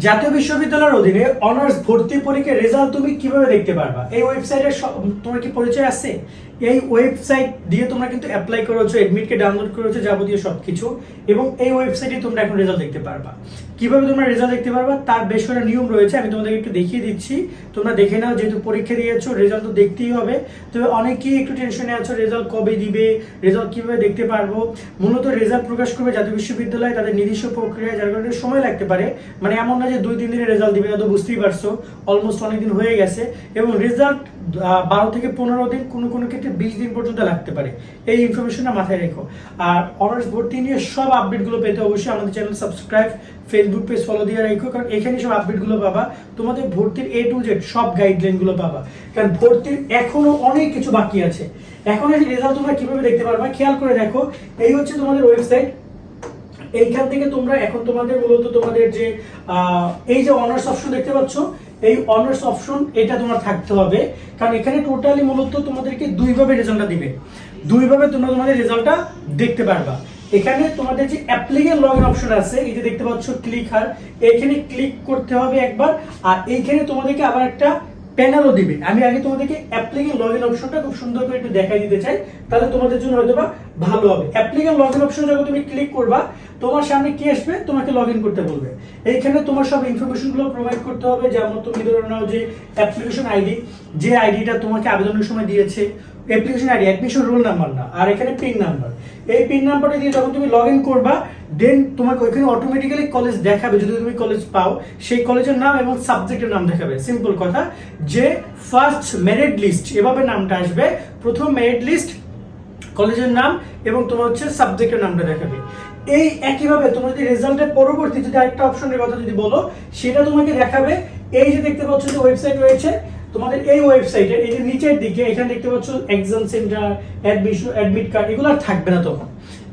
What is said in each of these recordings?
জাতীয় বিশ্ববিদ্যালয়ের অধীনে অনার্স ভর্তি পরীক্ষার রেজাল্ট তুমি কিভাবে দেখতে পারবা? এই ওয়েবসাইটের তোমার কি পরিচয় আছে? এই ওয়েবসাইট দিয়ে তোমরা কিন্তু অ্যাপ্লাই করেছো, এডমিটকে ডাউনলোড করেছো, যাবতীয় সবকিছু, এবং এই ওয়েবসাইটে তোমরা এখন রেজাল্ট দেখতে পারবা। কিভাবে তোমরা রেজাল্ট দেখতে পারবা তার বেশ কয়েকটা নিয়ম রয়েছে, আমি তোমাদেরকে একটু দেখিয়ে দিচ্ছি। তোমরা দেখে নাও, যেহেতু পরীক্ষা দিয়েছো রেজাল্ট তো দেখতেই হবে। তবে অনেকেই একটু টেনশনে আছো রেজাল্ট কবে দিবে, রেজাল্ট কিভাবে দেখতে পারবো। মূলত রেজাল্ট প্রকাশ করবে জাতীয় বিশ্ববিদ্যালয় তাদের নিজস্ব প্রক্রিয়া, যার কারণে সময় লাগতে পারে। মানে এমন না যে 2-3 দিনে রেজাল্ট দিবে, তা তো বুঝতেই পারছো অলমোস্ট অনেকদিন হয়ে গেছে। এবং রেজাল্ট 12 থেকে 15 দিন, কোনো কোনো ক্ষেত্রে 20 দিন পর্যন্ত লাগতে পারে। এই ইনফরমেশনটা মাথায় রেখো। আর অনার্স ভর্তি নিয়ে সব আপডেটগুলো পেতে অবশ্যই আমাদের channel subscribe, Facebook page follow দিয়ে রাখো, কারণ এখানে সব আপডেটগুলো পাবা। তোমাদের ভর্তির A to Z সব গাইডলাইনগুলো পাবা, কারণ ভর্তির এখনো অনেক কিছু বাকি আছে। এখন এই রেজাল্ট তোমরা কিভাবে দেখতে পারবা খেয়াল করে দেখো। এই হচ্ছে তোমাদের ওয়েবসাইট। এইখান থেকে তোমরা এখন তোমাদের মূলত তোমাদের যে এই যে অনার্স অপশন দেখতে পাচ্ছ, এই অনার্স অপশন এটা তোমার থাকতে হবে, কারণ এখানে টোটালি মূলত তোমাদেরকে দুইভাবে রেজাল্টটা দিবে। দুইভাবে তোমরা তোমাদের রেজাল্টটা দেখতে পারবা। এখানে তোমাদের যে অ্যাপ্লিকেন্ট লগইন অপশন আছে, এই যে দেখতে পাচ্ছ ক্লিক হার, এখানে ক্লিক করতে হবে একবার। আর এইখানে তোমাদেরকে আবার একটা প্যানেলও দিবে। আমি আগে তোমাদেরকে অ্যাপ্লিকেন্ট লগইন অপশনটা খুব সুন্দর করে একটু দেখাই দিতে চাই, তাহলে তোমাদের জন্য হয়তো বা ভালো হবে। অ্যাপ্লিকেন্ট লগইন অপশন যখন তুমি ক্লিক করবা, তোমার সামনে কি আসবে, তোমাকে লগইন করতে বলবে। এইখানে তোমার সব ইনফরমেশনগুলো প্রোভাইড করতে হবে, যেমন তুমি ধরে নাও যে অ্যাপ্লিকেশন আইডি, যে আইডিটা তোমাকে আবেদনের সময় দিয়েছে, application ID, admission roll number না, আর এখানে পিন নাম্বার। এই পিন নাম্বারটা দিয়ে যখন তুমি লগইন করবা, দেন তোমাকে ওইখানে অটোমেটিক্যালি কলেজ দেখাবে, যদি তুমি কলেজ পাও সেই কলেজের নাম এবং সাবজেক্টের নাম দেখাবে। সিম্পল কথা, যে ফার্স্ট মেরিট লিস্ট এভাবে নামটা আসবে, প্রথম মেরিট লিস্ট, কলেজের নাম এবং তোমার হচ্ছে সাবজেক্টের নামটা দেখাবে। এই একইভাবে তোমরা যদি রেজাল্টের পরবর্তী যদি আরেকটা অপশনের কথা যদি বলো, সেটা তোমাকে দেখাবে। এই যে দেখতে পাচ্ছ যে ওয়েবসাইট রয়েছে তোমাদের, এই ওয়েবসাইটের এই যে নিচের দিকে এখানে দেখতে পাচ্ছ exam centre, admission, admit card, এগুলো আর থাকবে না। তখন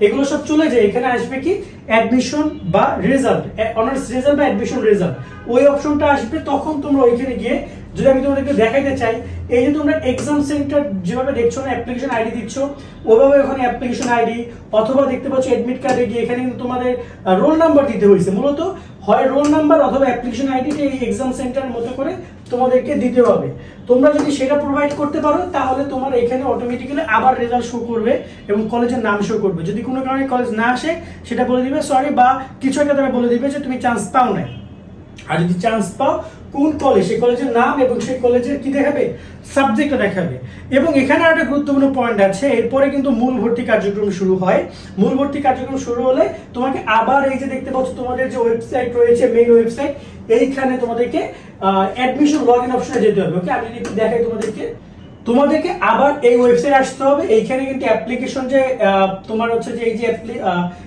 এগুলো সব চলে যায়, এখানে আসবে কি অ্যাডমিশন বা রেজাল্ট, অনার্স রেজাল্ট বা অ্যাডমিশন রেজাল্ট, ওই অপশনটা আসবে। তখন তোমরা ওইখানে গিয়ে, যদি আমি তোমাদেরকে দেখাইতে চাই, এই যে তোমরা এক্সাম সেন্টার যেভাবে দেখছো না, অ্যাপ্লিকেশন আইডি দিচ্ছ, ওভাবে ওখানে অ্যাপ্লিকেশন আইডি, অথবা দেখতে পাচ্ছ অ্যাডমিট কার্ডে গিয়ে এখানে কিন্তু তোমাদের রোল নাম্বার দিতে হয়েছে। মূলত হয় রোল নাম্বার অথবা অ্যাপ্লিকেশন আইডিটা এই এক্সাম সেন্টার মতো করে তোমাদেরকে দিতে হবে। তোমরা যদি সেটা প্রোভাইড করতে পারো, তাহলে তোমার এখানে অটোমেটিক্যালি আবার রেজাল্ট শো করবে এবং কলেজের নাম শো করবে। যদি কোনো কারণে কলেজ না আসে, সেটা বলে দিবে সরি, বা কিছু একটা তারা বলে দিবে যে তুমি চান্স পাও না। আর যদি চান্স পাও, কোন কলেজ, সেই কলেজের নাম এবং সেই কলেজের কি দেখাবে, সাবজেক্টটা দেখাবে। এবং এখানে একটা গুরুত্বপূর্ণ পয়েন্ট আছে, এরপরে কিন্তু মূল ভর্তি কার্যক্রম শুরু হয়। মূল ভর্তি কার্যক্রম শুরু হলে তোমাকে আবার এই যে দেখতে পাচ্ছ তোমাদের যে ওয়েবসাইট রয়েছে, মেইন ওয়েবসাইট, এইখানে তোমাদেরকে অ্যাডমিশন লগইন অপশনে যেতে হবে। ওকে, আমি যদি একটু দেখাই তোমাদেরকে আবার এই ওয়েবসাইট আসতে হবে। এইখানে কিন্তু অ্যাপ্লিকেশন যে তোমার হচ্ছে যে এই যে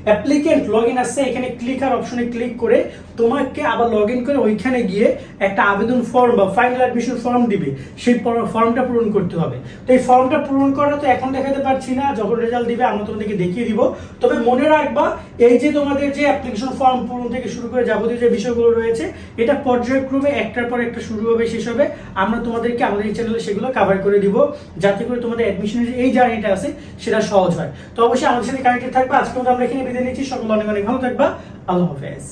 অ্যাপ্লিকেন্ট লগইন আসছে, এখানে ক্লিক আর অপশনে ক্লিক করে তোমাকে আবার লগইন করে ওইখানে গিয়ে একটা আবেদন ফর্ম বা ফাইনাল অ্যাডমিশন ফর্ম দিবে, সেই ফর্মটা পূরণ করতে হবে। তো এই ফর্মটা পূরণ করা তো এখন দেখাতে পারছি না, যখন রেজাল্ট দিবে আমরা তোমাদেরকে দেখিয়ে দিব। তবে মনে রাখবা, এই যে তোমাদের যে অ্যাপ্লিকেশন ফর্ম পূরণ থেকে শুরু করে যাবতীয় যে বিষয়গুলো রয়েছে, এটা পর্যায়ক্রমে একটার পর একটা শুরু হবে, শেষ হবে। আমরা তোমাদেরকে আমাদের এই চ্যানেলে সেগুলো কভার করে দিব, যাতে করে তোমাদের অ্যাডমিশনের এই জার্নিটা আছে সেটা সহজ হয়। তো অবশ্যই আমাদের সাথে কানেক্টেড থাকবে। আজকে আমরা এখানে বিদায় নিচ্ছি। সকল অনেক অনেক ভালো থাকবা। আল্লাহ হাফেজ।